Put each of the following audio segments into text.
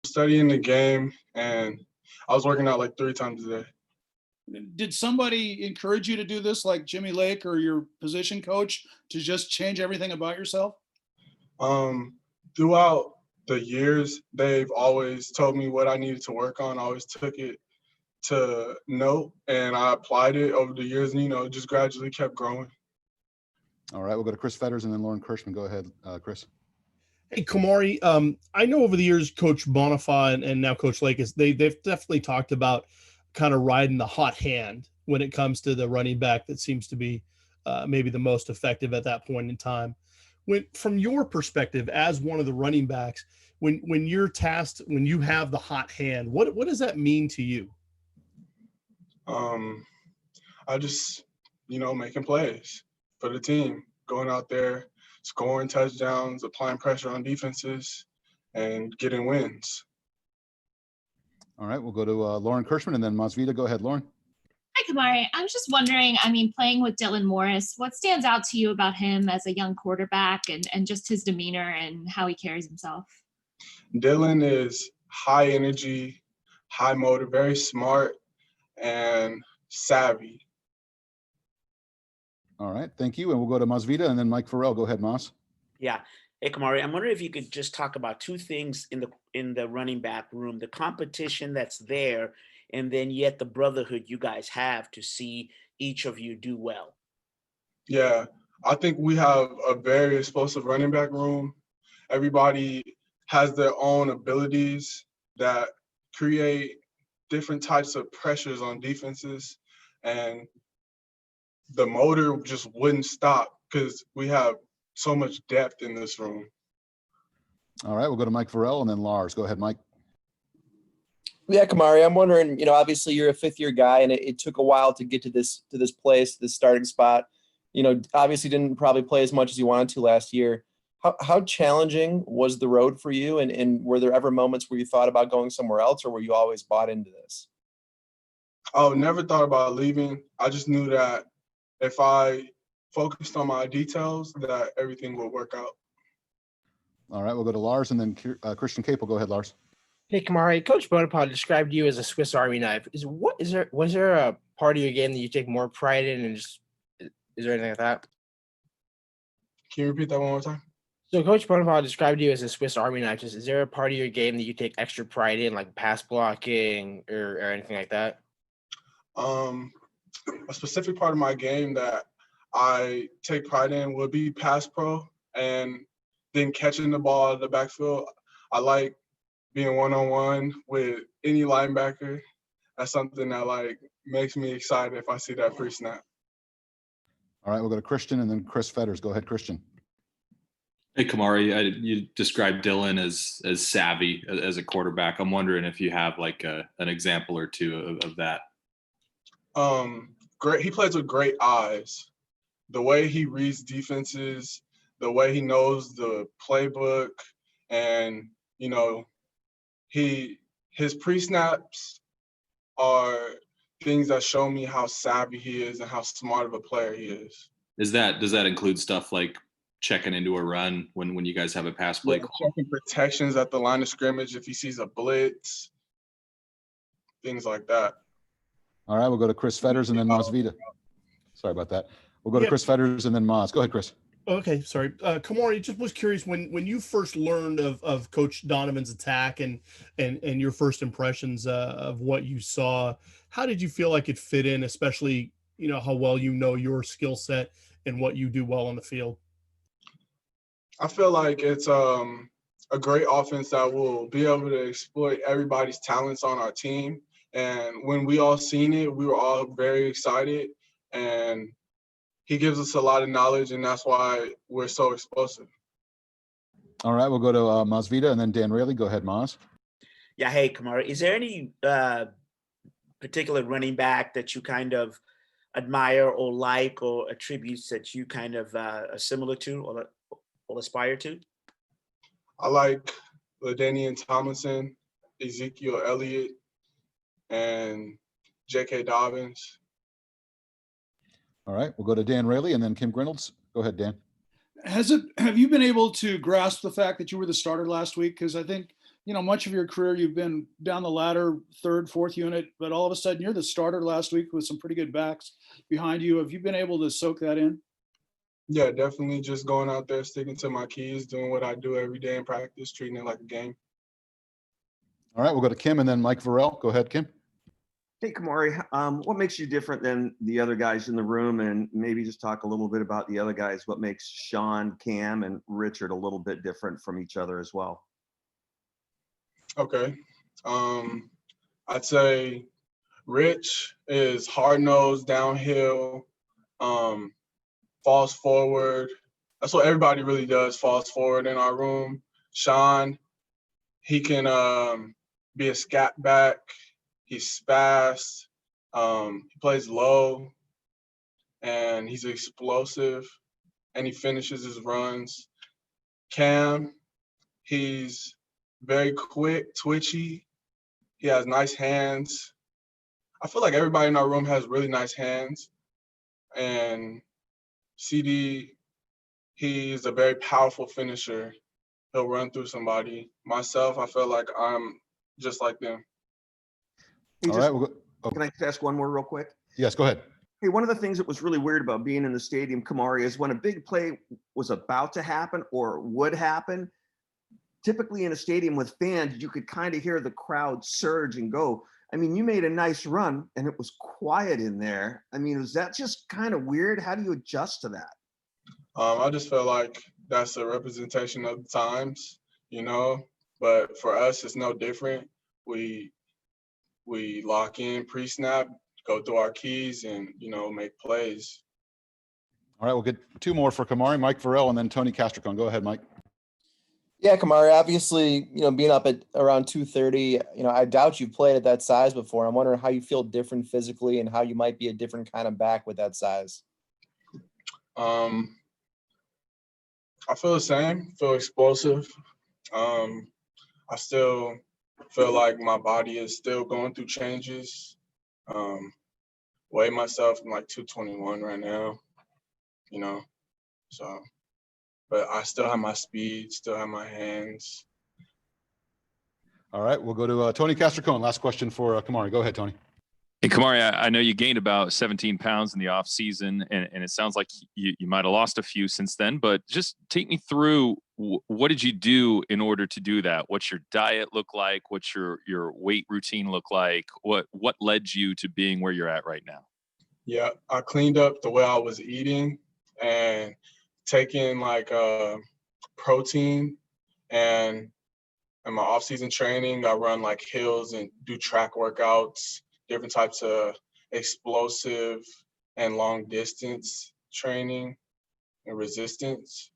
studying the game, and I was working out like 3 times a day. Did somebody encourage you to do this, like Jimmy Lake or your position coach, to just change everything about yourself? Throughout the years, they've always told me what I needed to work on. I always took it to note, and I applied it over the years, and just gradually kept growing. All right, we'll go to Chris Fetters and then Lauren Kirschman. Go ahead, Chris. Hey, Kamari, I know over the years, Coach Bonifay and now Coach Lake, they've definitely talked about kind of riding the hot hand when it comes to the running back that seems to be maybe the most effective at that point in time. From your perspective as one of the running backs, when you're tasked, when you have the hot hand, what does that mean to you? I just, making plays for the team, going out there, scoring touchdowns, applying pressure on defenses, and getting wins. All right, we'll go to Lauren Kirschman and then Masvita. Go ahead, Lauren. Hi, Kamari. I was just wondering, playing with Dylan Morris, what stands out to you about him as a young quarterback and just his demeanor and how he carries himself? Dylan is high energy, high motor, very smart, and savvy. All right, thank you. And we'll go to Masvita and then Mike Farrell. Go ahead, Mas. Yeah. Hey, Kamari, I'm wondering if you could just talk about two things in the running back room, the competition that's there, and then yet the brotherhood you guys have to see each of you do well. Yeah, I think we have a very explosive running back room. Everybody has their own abilities that create different types of pressures on defenses, and the motor just wouldn't stop because we have so much depth in this room. All right, we'll go to Mike Farrell and then Lars. Go ahead, Mike. Yeah, Kamari, I'm wondering, obviously you're a fifth-year guy, and it took a while to get to this place, this starting spot. Obviously didn't probably play as much as you wanted to last year. How challenging was the road for you, and were there ever moments where you thought about going somewhere else, or were you always bought into this? I never thought about leaving. I just knew that if I focused on my details, that everything would work out. All right, we'll go to Lars and then Christian Caple. Go ahead, Lars. Hey, Kamari, Coach Bonaparte described you as a Swiss Army knife. Was there a part of your game that you take more pride in, and is there anything like that? Can you repeat that one more time? So Coach Bonaparte described you as a Swiss Army knife. Is there a part of your game that you take extra pride in, like pass blocking or anything like that? A specific part of my game that I take pride in would be pass pro and then catching the ball out of the backfield. I like being one-on-one with any linebacker. That's something that makes me excited if I see that pre-snap. All right, we'll go to Christian and then Chris Fetters. Go ahead, Christian. Hey, Kamari, you described Dylan as savvy as a quarterback. I'm wondering if you have an example or two of that. Great. He plays with great eyes. The way he reads defenses, the way he knows the playbook, and his pre-snaps are things that show me how savvy he is and how smart of a player he is. Does that include stuff like checking into a run when you guys have a pass play? Checking protections at the line of scrimmage if he sees a blitz, things like that. All right, we'll go to Chris Fetters and then Masvita. Sorry about that. We'll go to Chris Fetters and then Mas. Go ahead, Chris. Okay, sorry. Kamari, just was curious when you first learned of Coach Donovan's attack and your first impressions of what you saw, how did you feel like it fit in, especially, how well your skill set and what you do well on the field? I feel like it's a great offense that will be able to exploit everybody's talents on our team. And when we all seen it, we were all very excited. And he gives us a lot of knowledge, and that's why we're so explosive. All right, we'll go to Masvita and then Dan Raley. Go ahead, Mas. Yeah, hey, Kamari, is there any particular running back that you kind of admire or like, or attributes that you kind of are similar to or aspire to? I like LaDainian Tomlinson, Ezekiel Elliott, and J.K. Dobbins. All right, we'll go to Dan Raley and then Kim Grinolds. Go ahead, Dan. Have you been able to grasp the fact that you were the starter last week? Because I think much of your career you've been down the ladder, third, fourth unit, but all of a sudden you're the starter last week with some pretty good backs behind you. Have you been able to soak that in? Yeah, definitely just going out there, sticking to my keys, doing what I do every day in practice, treating it like a game. All right, we'll go to Kim and then Mike Varell. Go ahead, Kim. Hey, Kamari, what makes you different than the other guys in the room? And maybe just talk a little bit about the other guys. What makes Sean, Cam, and Richard a little bit different from each other as well? Okay. I'd say Rich is hard-nosed, downhill, falls forward. That's what everybody really does, falls forward in our room. Sean, he can be a scat back. He's fast. He plays low, and he's explosive, and he finishes his runs. Cam, he's very quick, twitchy. He has nice hands. I feel like everybody in our room has really nice hands. And CD, he's a very powerful finisher. He'll run through somebody. Myself, I feel like I'm just like them. Hey, All right, we'll go. Can I just ask one more real quick? Yes, go ahead. Hey, one of the things that was really weird about being in the stadium, Kamari, is when a big play was about to happen or would happen, typically in a stadium with fans, you could kind of hear the crowd surge and go. I mean, you made a nice run and it was quiet in there. I mean, is that just kind of weird? How do you adjust to that? I just feel like that's a representation of the times, but for us, it's no different. We lock in pre-snap, go through our keys, and, make plays. All right, we'll get two more for Kamari, Mike Varell, and then Tony Castricone. Go ahead, Mike. Yeah, Kamari, obviously, being up at around 230, I doubt you've played at that size before. I'm wondering how you feel different physically and how you might be a different kind of back with that size. I feel the same, feel explosive. I still feel like my body is still going through changes. Weigh myself, I'm like 221 right now, so. But I still have my speed, still have my hands. All right, we'll go to Tony Castricone. Last question for Kamari. Go ahead, Tony. Hey, Kamari, I know you gained about 17 pounds in the off season, and it sounds like you might have lost a few since then, but just take me through what did you do in order to do that? What's your diet look like? What's your weight routine look like? What led you to being where you're at right now? Yeah, I cleaned up the way I was eating and taking like protein, and in my off-season training, I run like hills and do track workouts, different types of explosive and long distance training and resistance.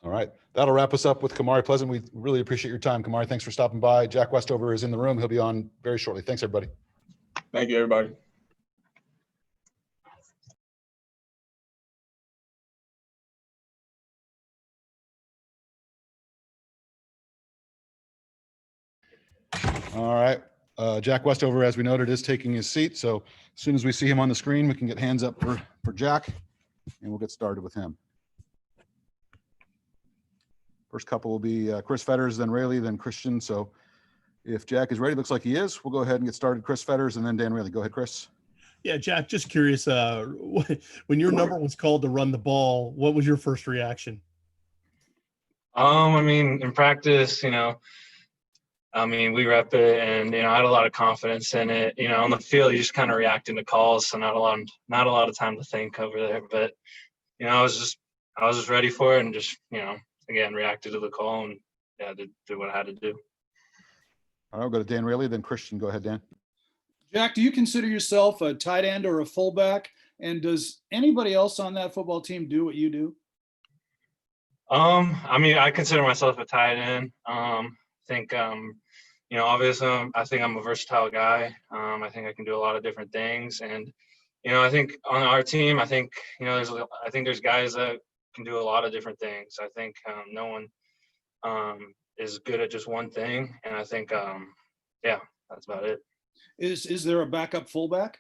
All right, that'll wrap us up with Kamari Pleasant. We really appreciate your time, Kamari. Thanks for stopping by. Jack Westhover is in the room. He'll be on very shortly. Thanks, everybody. Thank you, everybody. All right. Jack Westhover, as we noted, is taking his seat. So as soon as we see him on the screen, we can get hands up for Jack, and we'll get started with him. First couple will be Chris Fetters, then Raley, then Christian. So if Jack is ready, looks like he is, we'll go ahead and get started. Chris Fetters and then Dan Raley. Go ahead, Chris. Yeah, Jack, just curious, when your number was called to run the ball, what was your first reaction? I mean, in practice, we rep it, and I had a lot of confidence in it. On the field, you just kind of reacting to calls, so not a lot of time to think over there. But I was just ready for it, and just again reacted to the call, and did what I had to do. All right, we'll go to Dan Raley, then Christian. Go ahead, Dan. Jack, do you consider yourself a tight end or a fullback? And does anybody else on that football team do what you do? I consider myself a tight end. Obviously, I think I'm a versatile guy. I think I can do a lot of different things, and I think on our team, there's guys that can do a lot of different things. I think no one is good at just one thing, and I think that's about it. Is there a backup fullback?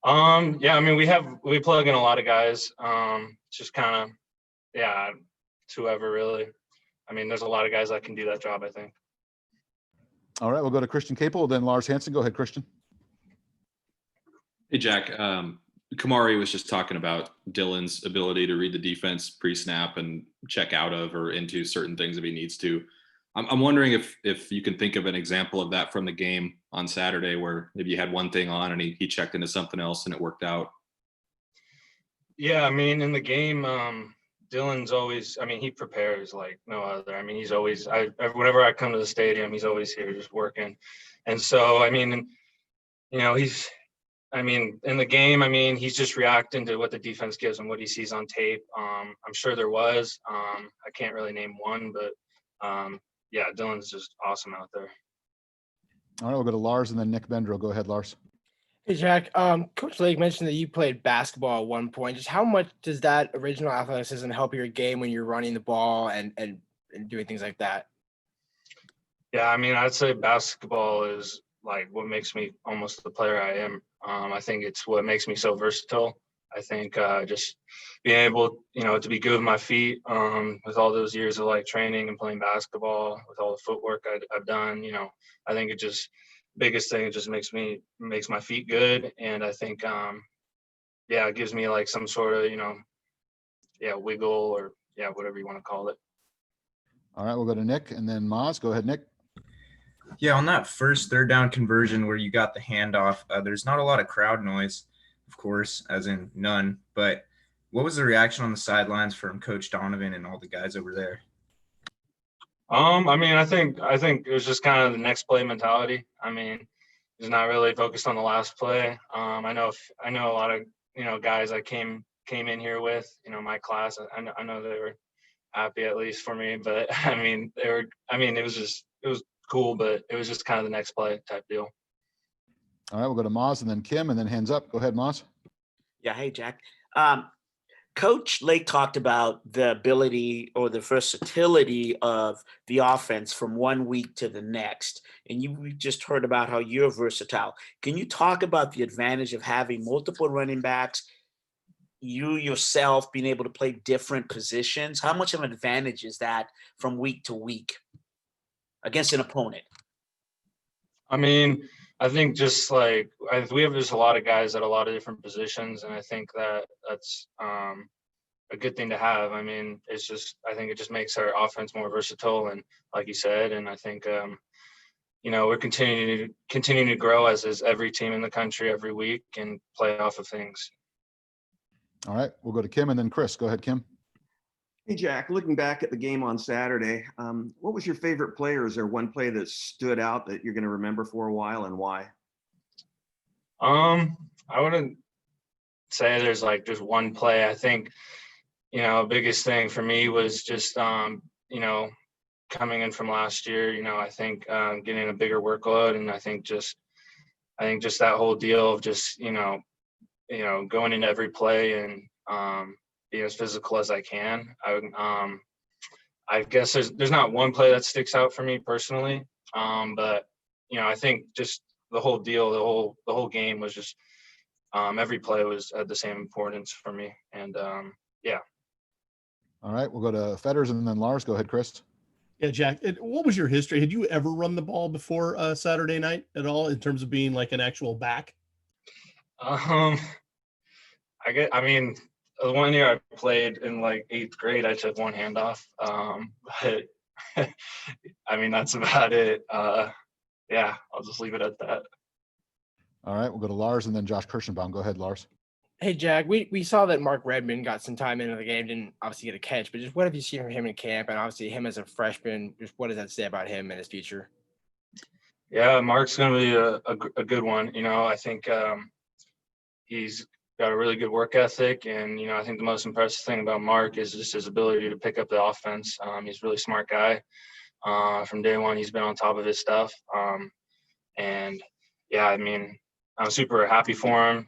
We plug in a lot of guys. Just kind of, it's whoever really. I mean, there's a lot of guys that can do that job, I think. All right, we'll go to Christian Caple, then Lars Hansen. Go ahead, Christian. Hey, Jack. Kamari was just talking about Dylan's ability to read the defense pre-snap and check out of or into certain things if he needs to. I'm wondering if you can think of an example of that from the game on Saturday where maybe you had one thing on and he checked into something else and it worked out. Yeah, I mean, in the game, Dylan's always, I mean, he prepares like no other. I mean, he's always, whenever I come to the stadium, he's always here just working. And so, I mean, you know, in the game, I mean, he's just reacting to what the defense gives him, what he sees on tape. I'm sure there was. I can't really name one, but yeah, Dylan's just awesome out there. All right, we'll go to Lars and then Nick Bendro. Go ahead, Lars. Hey, Jack. Coach Lake mentioned that you played basketball at one point. Just how much does that original athleticism help your game when you're running the ball and doing things like that? Yeah, I mean, I'd say basketball is like what makes me almost the player I am. I think it's what makes me so versatile. I think just being able, you know, to be good with my feet with all those years of like training and playing basketball, with all the footwork I've done, you know, I think it just biggest thing, it just makes my feet good. And I think, yeah, it gives me like some sort of, you know, yeah, wiggle or yeah, whatever you want to call it. All right, we'll go to Nick and then Maz. Go ahead, Nick. Yeah, on that first third down conversion where you got the handoff, there's not a lot of crowd noise, of course, as in none. But what was the reaction on the sidelines from Coach Donovan and all the guys over there? I mean, I think it was just kind of the next play mentality. I mean, he's not really focused on the last play. I know a lot of, you know, guys I came in here with, you know, my class. I know they were happy at least for me, but I mean, it was cool, but it was just kind of the next play type deal. All right, we'll go to Maz and then Kim and then hands up. Go ahead, Maz. Yeah. Hey, Jack. Coach Lake talked about the ability or the versatility of the offense from one week to the next. And we just heard about how you're versatile. Can you talk about the advantage of having multiple running backs, you yourself being able to play different positions? How much of an advantage is that from week to week against an opponent? I mean, I think just like we have just a lot of guys at a lot of different positions, and I think that's a good thing to have. I mean, I think it just makes our offense more versatile, and like you said, and I think you know, we're continuing to grow as is every team in the country every week and play off of things. All right, we'll go to Kim and then Chris. Go ahead, Kim. Hey, Jack, looking back at the game on Saturday, what was your favorite play, or is there one play that stood out that you're going to remember for a while, and why? I wouldn't say there's like just one play. I think, you know, biggest thing for me was just, you know, coming in from last year, you know, I think getting a bigger workload, and I think just that whole deal of just, you know, going into every play and be as physical as I can. I guess there's not one play that sticks out for me personally, but you know, I think just the whole deal, the whole game was just every play was at the same importance for me, and yeah. All right, we'll go to Fetters and then Lars. Go ahead, Chris. Yeah, Jack, what was your history? Had you ever run the ball before Saturday night at all in terms of being like an actual back? I mean, the one year I played in like 8th grade, I took one handoff. But I mean, that's about it. Yeah, I'll just leave it at that. All right, we'll go to Lars and then Josh Kirschenbaum. Go ahead, Lars. Hey, Jack, we saw that Mark Redmond got some time into the game, didn't obviously get a catch, but just what have you seen from him in camp? And obviously him as a freshman, just what does that say about him and his future? Yeah, Mark's going to be a good one. You know, I think he's got a really good work ethic. And, you know, I think the most impressive thing about Mark is just his ability to pick up the offense. He's a really smart guy. From day one, he's been on top of his stuff. And, yeah, I mean, I'm super happy for him.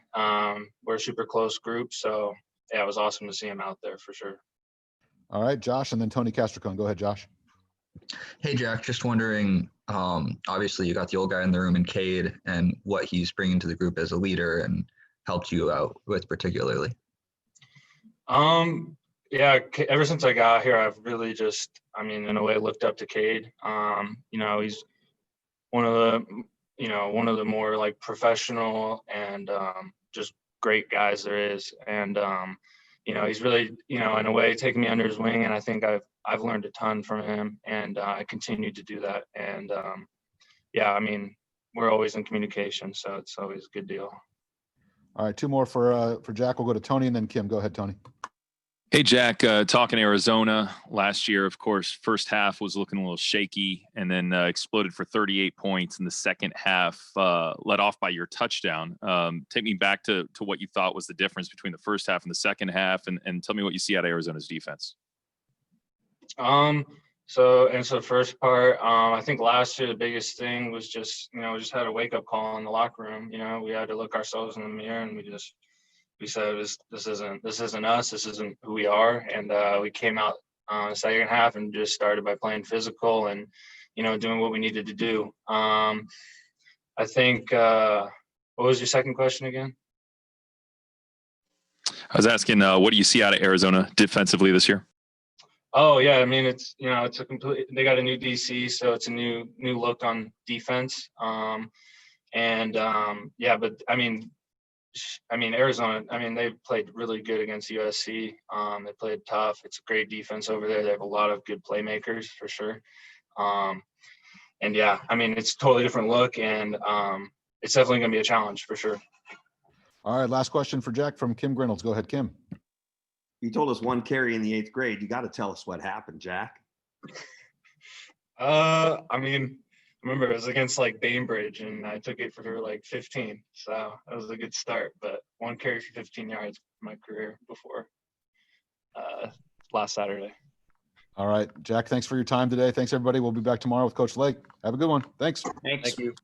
We're a super close group. So, yeah, it was awesome to see him out there for sure. All right, Josh, and then Tony Castricone. Go ahead, Josh. Hey, Jack, just wondering, obviously you got the old guy in the room in Cade and what he's bringing to the group as a leader and helped you out with particularly. Yeah, ever since I got here, I've really just I mean, in a way, looked up to Cade. You know, he's one of the more like professional and just great guys there is. And you know, he's really, you know, in a way taken me under his wing, and I think I've learned a ton from him, and I continue to do that. And yeah, I mean, we're always in communication, so it's always a good deal. All right, two more for Jack. We'll go to Tony and then Kim. Go ahead, Tony. Hey, Jack, talking Arizona last year, of course, first half was looking a little shaky and then exploded for 38 points in the second half, led off by your touchdown. Take me back to what you thought was the difference between the first half and the second half, and tell me what you see out of Arizona's defense. So the first part, I think last year the biggest thing was just, you know, we just had a wake up call in the locker room. You know, we had to look ourselves in the mirror, and we said this isn't us, this isn't who we are. And we came out the second half and just started by playing physical and, you know, doing what we needed to do. I think what was your second question again? I was asking, what do you see out of Arizona defensively this year? Oh yeah, I mean, it's, you know, it's they got a new DC, so it's a new look on defense. Yeah, but I mean, Arizona, I mean, they played really good against USC. They played tough. It's a great defense over there. They have a lot of good playmakers for sure. And yeah, I mean, it's a totally different look, and it's definitely going to be a challenge for sure. All right, last question for Jack from Kim Grinolds. Go ahead, Kim. You told us one carry in the 8th grade. You got to tell us what happened, Jack. I mean, I remember it was against like Bainbridge, and I took it for like 15. So that was a good start, but one carry for 15 yards in my career before last Saturday. All right, Jack, thanks for your time today. Thanks, everybody. We'll be back tomorrow with Coach Lake. Have a good one. Thanks. Thanks. Thank you.